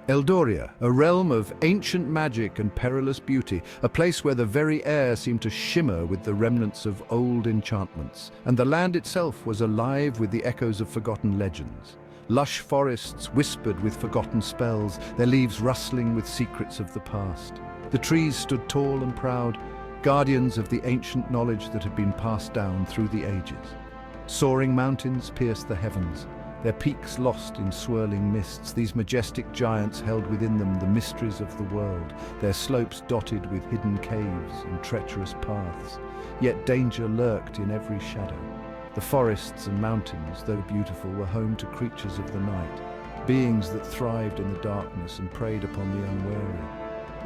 Eldoria, a realm of ancient magic and perilous beauty, a place where the very air seemed to shimmer with the remnants of old enchantments, and the land itself was alive with the echoes of forgotten legends. Lush forests whispered with forgotten spells, their leaves rustling with secrets of the past. The trees stood tall and proud, guardians of the ancient knowledge that had been passed down through the ages. Soaring mountains pierced the heavens, their peaks lost in swirling mists. These majestic giants held within them the mysteries of the world, their slopes dotted with hidden caves and treacherous paths. Yet danger lurked in every shadow. The forests and mountains, though beautiful, were home to creatures of the night, beings that thrived in the darkness and preyed upon the unwary.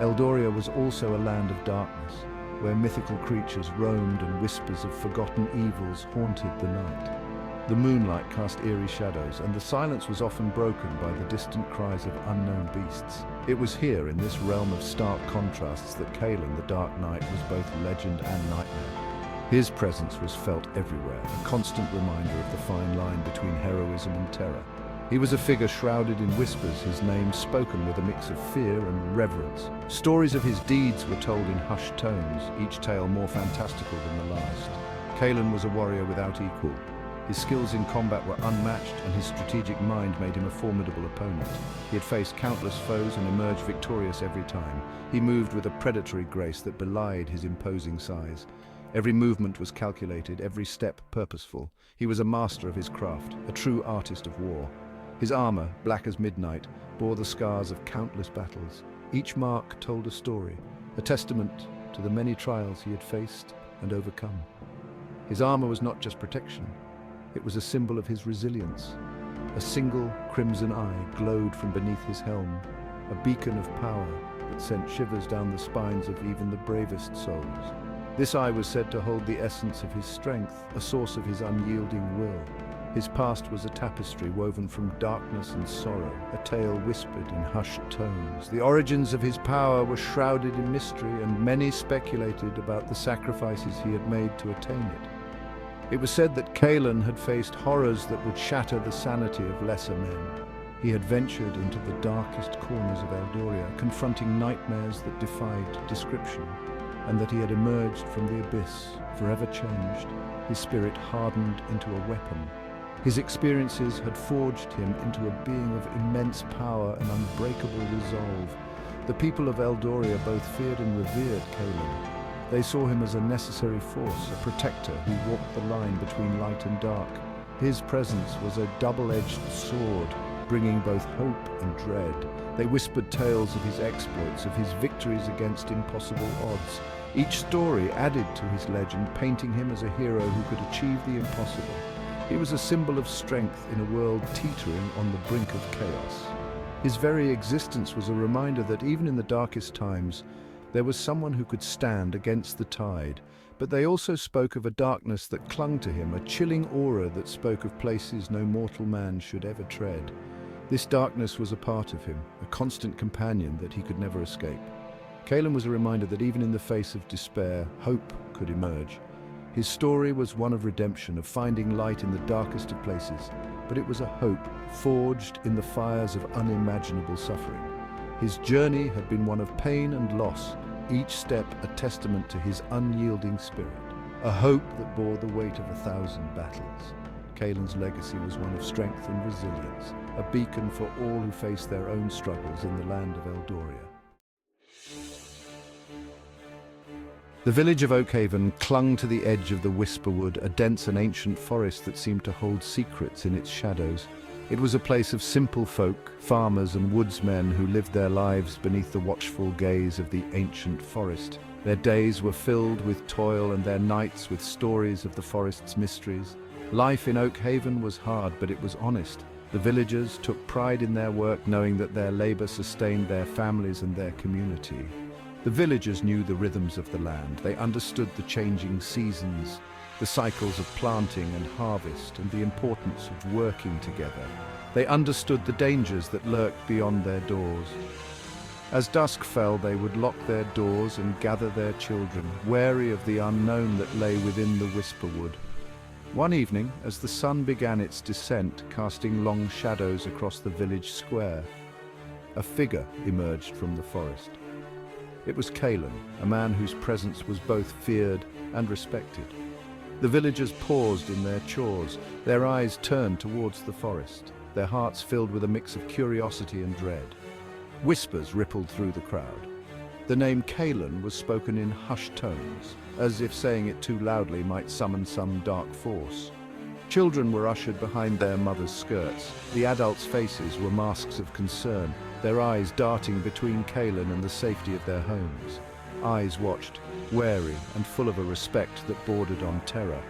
Eldoria was also a land of darkness, where mythical creatures roamed and whispers of forgotten evils haunted the night. The moonlight cast eerie shadows, and the silence was often broken by the distant cries of unknown beasts. It was here, in this realm of stark contrasts, that Kalen, the Dark Knight, was both legend and nightmare. His presence was felt everywhere, a constant reminder of the fine line between heroism and terror. He was a figure shrouded in whispers, his name spoken with a mix of fear and reverence. Stories of his deeds were told in hushed tones, each tale more fantastical than the last. Kalen was a warrior without equal. His skills in combat were unmatched, and his strategic mind made him a formidable opponent. He had faced countless foes and emerged victorious every time. He moved with a predatory grace that belied his imposing size. Every movement was calculated, every step purposeful. He was a master of his craft, a true artist of war. His armor, black as midnight, bore the scars of countless battles. Each mark told a story, a testament to the many trials he had faced and overcome. His armor was not just protection. It was a symbol of his resilience. A single crimson eye glowed from beneath his helm, a beacon of power that sent shivers down the spines of even the bravest souls. This eye was said to hold the essence of his strength, a source of his unyielding will. His past was a tapestry woven from darkness and sorrow, a tale whispered in hushed tones. The origins of his power were shrouded in mystery, and many speculated about the sacrifices he had made to attain it. It was said that Kalen had faced horrors that would shatter the sanity of lesser men. He had ventured into the darkest corners of Eldoria, confronting nightmares that defied description, and that he had emerged from the abyss, forever changed, his spirit hardened into a weapon. His experiences had forged him into a being of immense power and unbreakable resolve. The people of Eldoria both feared and revered Kalen. They saw him as a necessary force, a protector who walked the line between light and dark. His presence was a double-edged sword, bringing both hope and dread. They whispered tales of his exploits, of his victories against impossible odds. Each story added to his legend, painting him as a hero who could achieve the impossible. He was a symbol of strength in a world teetering on the brink of chaos. His very existence was a reminder that even in the darkest times, there was someone who could stand against the tide, but they also spoke of a darkness that clung to him, a chilling aura that spoke of places no mortal man should ever tread. This darkness was a part of him, a constant companion that he could never escape. Kalen was a reminder that even in the face of despair, hope could emerge. His story was one of redemption, of finding light in the darkest of places, but it was a hope forged in the fires of unimaginable suffering. His journey had been one of pain and loss, each step a testament to his unyielding spirit, a hope that bore the weight of 1,000 battles. Kalen's legacy was one of strength and resilience, a beacon for all who face their own struggles in the land of Eldoria. The village of Oakhaven clung to the edge of the Whisperwood, a dense and ancient forest that seemed to hold secrets in its shadows. It was a place of simple folk, farmers and woodsmen who lived their lives beneath the watchful gaze of the ancient forest. Their days were filled with toil and their nights with stories of the forest's mysteries. Life in Oakhaven was hard, but it was honest. The villagers took pride in their work, knowing that their labor sustained their families and their community. The villagers knew the rhythms of the land. They understood the changing seasons, the cycles of planting and harvest, and the importance of working together. They understood the dangers that lurked beyond their doors. As dusk fell, they would lock their doors and gather their children, wary of the unknown that lay within the Whisperwood. One evening, as the sun began its descent, casting long shadows across the village square, A figure emerged from the forest. It was Kalen, a man whose presence was both feared and respected. The villagers paused in their chores, their eyes turned towards the forest, their hearts filled with a mix of curiosity and dread. Whispers rippled through the crowd. The name Kalen was spoken in hushed tones, as if saying it too loudly might summon some dark force. Children were ushered behind their mothers' skirts. The adults' faces were masks of concern, their eyes darting between Kalen and the safety of their homes. Eyes watched, wary and full of a respect that bordered on terror.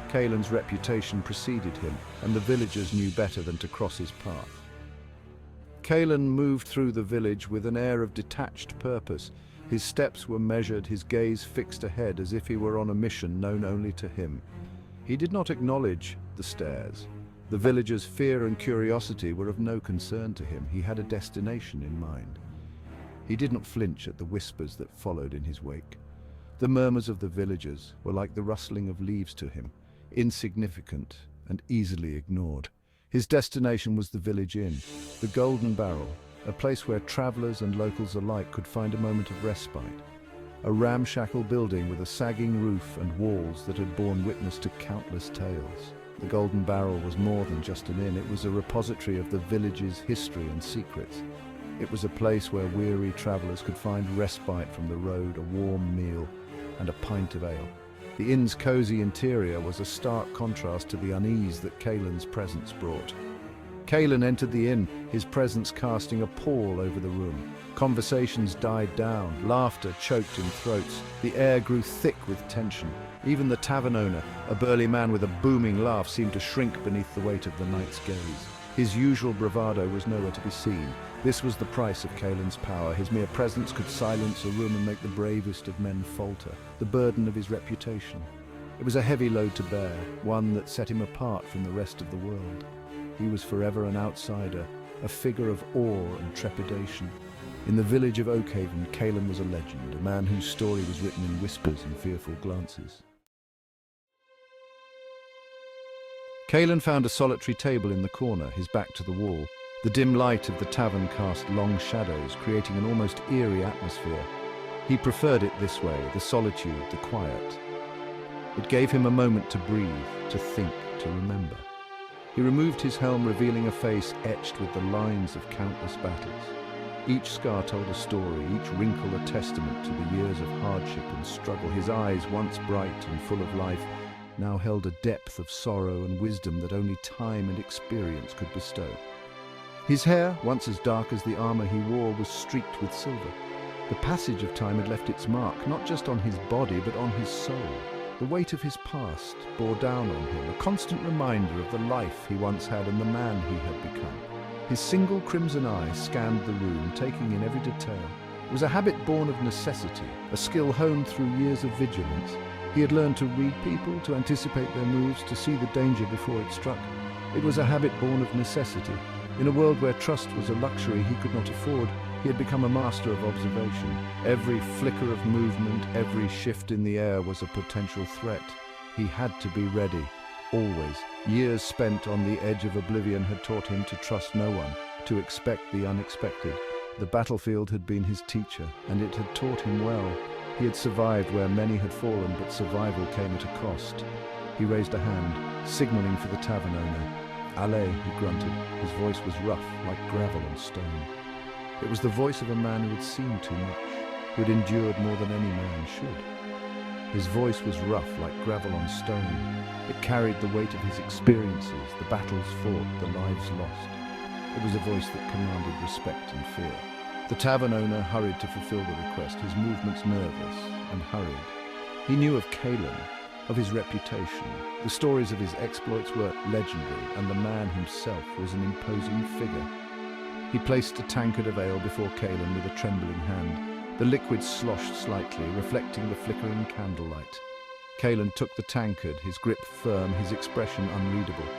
Kalen's reputation preceded him, and the villagers knew better than to cross his path. Kalen moved through the village with an air of detached purpose. His steps were measured, his gaze fixed ahead as if he were on a mission known only to him. He did not acknowledge the stares. The villagers' fear and curiosity were of no concern to him. He had a destination in mind. He did not flinch at the whispers that followed in his wake. The murmurs of the villagers were like the rustling of leaves to him, insignificant and easily ignored. His destination was the village inn, the Golden Barrel, a place where travelers and locals alike could find a moment of respite. A ramshackle building with a sagging roof and walls that had borne witness to countless tales. The Golden Barrel was more than just an inn, it was a repository of the village's history and secrets. It was a place where weary travelers could find respite from the road, a warm meal, and a pint of ale. The inn's cozy interior was a stark contrast to the unease that Kalen's presence brought. Kalen entered the inn, his presence casting a pall over the room. Conversations died down, laughter choked in throats. The air grew thick with tension. Even the tavern owner, a burly man with a booming laugh, seemed to shrink beneath the weight of the night's gaze. His usual bravado was nowhere to be seen. This was the price of Kalen's power. His mere presence could silence a room and make the bravest of men falter. The burden of his reputation. It was a heavy load to bear, one that set him apart from the rest of the world. He was forever an outsider, a figure of awe and trepidation. In the village of Oakhaven, Kalen was a legend, a man whose story was written in whispers and fearful glances. Kalen found a solitary table in the corner, his back to the wall. The dim light of the tavern cast long shadows, creating an almost eerie atmosphere. He preferred it this way, the solitude, the quiet. It gave him a moment to breathe, to think, to remember. He removed his helm, revealing a face etched with the lines of countless battles. Each scar told a story, each wrinkle a testament to the years of hardship and struggle. His eyes, once bright and full of life, now held a depth of sorrow and wisdom that only time and experience could bestow. His hair, once as dark as the armor he wore, was streaked with silver. The passage of time had left its mark, not just on his body, but on his soul. The weight of his past bore down on him, a constant reminder of the life he once had and the man he had become. His single crimson eye scanned the room, taking in every detail. It was a habit born of necessity, a skill honed through years of vigilance. He had learned to read people, to anticipate their moves, to see the danger before it struck. It was a habit born of necessity. In a world where trust was a luxury he could not afford, he had become a master of observation. Every flicker of movement, every shift in the air was a potential threat. He had to be ready, always. Years spent on the edge of oblivion had taught him to trust no one, to expect the unexpected. The battlefield had been his teacher, and it had taught him well. He had survived where many had fallen, but survival came at a cost. He raised a hand, signaling for the tavern owner. "Allez," he grunted. His voice was rough, like gravel and stone. It was the voice of a man who had seen too much, who had endured more than any man should. His voice was rough, like gravel on stone. It carried the weight of his experiences, the battles fought, the lives lost. It was a voice that commanded respect and fear. The tavern owner hurried to fulfill the request, his movements nervous and hurried. He knew of Kalen, of his reputation. The stories of his exploits were legendary, and the man himself was an imposing figure. He placed a tankard of ale before Kalen with a trembling hand. The liquid sloshed slightly, reflecting the flickering candlelight. Kalen took the tankard, his grip firm, his expression unreadable.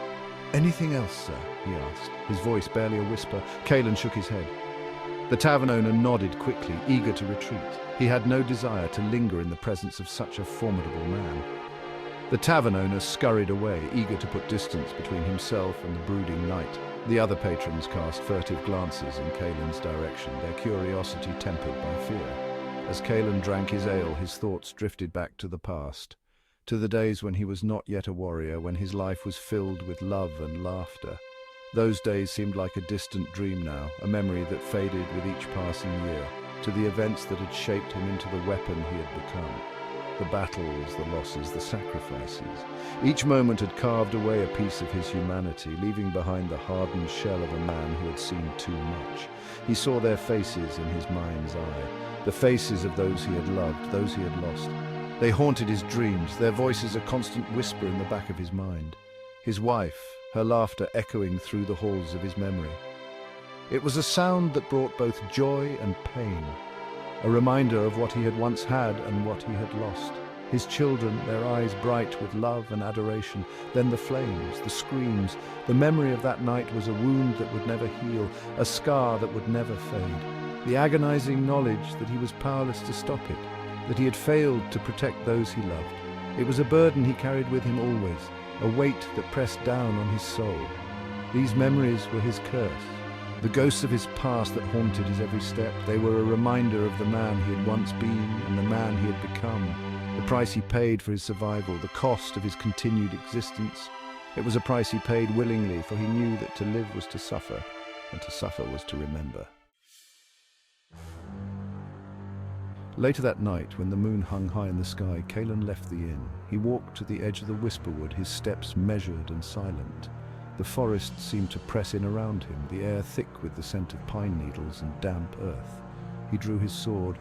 "Anything else, sir?" he asked, his voice barely a whisper. Kalen shook his head. The tavern owner nodded quickly, eager to retreat. He had no desire to linger in the presence of such a formidable man. The tavern owner scurried away, eager to put distance between himself and the brooding night. The other patrons cast furtive glances in Kalen's direction, their curiosity tempered by fear. As Kalen drank his ale, his thoughts drifted back to the past, to the days when he was not yet a warrior, when his life was filled with love and laughter. Those days seemed like a distant dream now, a memory that faded with each passing year, to the events that had shaped him into the weapon he had become. The battles, the losses, the sacrifices. Each moment had carved away a piece of his humanity, leaving behind the hardened shell of a man who had seen too much. He saw their faces in his mind's eye, the faces of those he had loved, those he had lost. They haunted his dreams, their voices a constant whisper in the back of his mind. His wife, her laughter echoing through the halls of his memory. It was a sound that brought both joy and pain, a reminder of what he had once had and what he had lost. His children, their eyes bright with love and adoration, then the flames, the screams. The memory of that night was a wound that would never heal, a scar that would never fade. The agonizing knowledge that he was powerless to stop it, that he had failed to protect those he loved. It was a burden he carried with him always, a weight that pressed down on his soul. These memories were his curse, the ghosts of his past that haunted his every step. They were a reminder of the man he had once been and the man he had become, the price he paid for his survival, the cost of his continued existence. It was a price he paid willingly, for he knew that to live was to suffer, and to suffer was to remember. Later that night, when the moon hung high in the sky, Kalen left the inn. He walked to the edge of the Whisperwood, his steps measured and silent. The forest seemed to press in around him, the air thick with the scent of pine needles and damp earth. He drew his sword.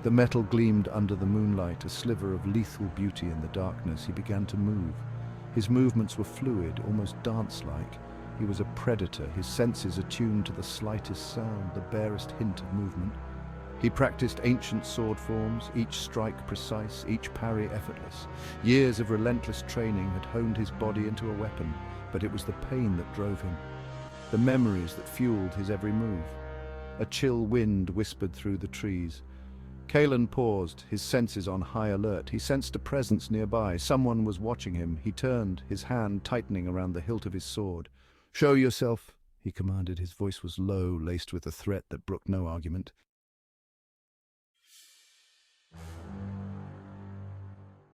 The metal gleamed under the moonlight, a sliver of lethal beauty in the darkness. He began to move. His movements were fluid, almost dance-like. He was a predator, his senses attuned to the slightest sound, the barest hint of movement. He practiced ancient sword forms, each strike precise, each parry effortless. Years of relentless training had honed his body into a weapon, but it was the pain that drove him, the memories that fueled his every move. A chill wind whispered through the trees. Kalen paused, his senses on high alert. He sensed a presence nearby. Someone was watching him. He turned, his hand tightening around the hilt of his sword. "Show yourself," he commanded. His voice was low, laced with a threat that brooked no argument.